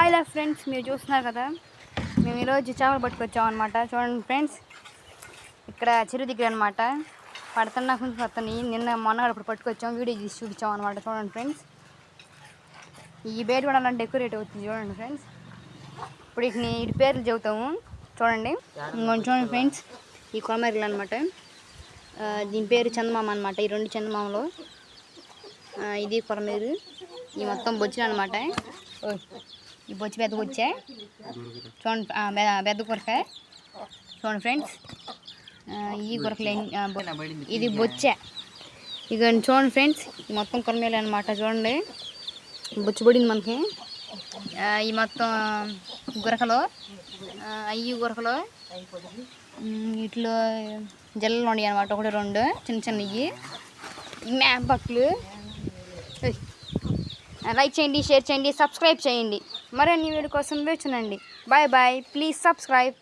Hi లా friends, మీరు చూస్తున్నారు కదా, మేము ఈరోజు చేపలు పట్టుకొచ్చాం అనమాట. చూడండి ఫ్రెండ్స్, ఇక్కడ చెరువు దగ్గర అనమాట. పడుతున్నా కొంచెం వస్తున్నాయి. నిన్న మొన్న ఇప్పుడు పట్టుకొచ్చాం, వీడియో తీసి చూపించాం అనమాట. చూడండి ఫ్రెండ్స్, ఈ బేట్ పడాలంటే ఎక్కువ రేట్ అవుతుంది. చూడండి ఫ్రెండ్స్, ఇప్పుడు వీటి పేర్లు చెబుతాము. చూడండి, చూడండి ఫ్రెండ్స్, ఈ కొరమేరలు అనమాట. దీని పేరు చందమామ అనమాట. ఈ రెండు చందమామలు, ఇది కొరమేరు. ఈ మొత్తం బొచ్చులు అనమాట. ఈ బొచ్చు పెద్ద బొచ్చే. చూడండి, పెద్ద కొరకాయ. చూడండి ఫ్రెండ్స్, ఈ కొరకలే, ఇది బొచ్చే. ఇక చూడండి ఫ్రెండ్స్, ఈ మొత్తం కొరమేలు అనమాట. చూడండి, బొచ్చు పడింది మనకి. ఈ మొత్తం గురకలు, అయ్యి గురకలు, వీటిలో జల్లలు ఉన్నాయి అనమాట. ఒకటి రెండు చిన్న చిన్నవి మేపట్లు. లైక్ చేయండి, షేర్ చేయండి, సబ్స్క్రైబ్ చేయండి. మరిన్ని వీడియో కోసం వేచునండి. Bye bye, please subscribe.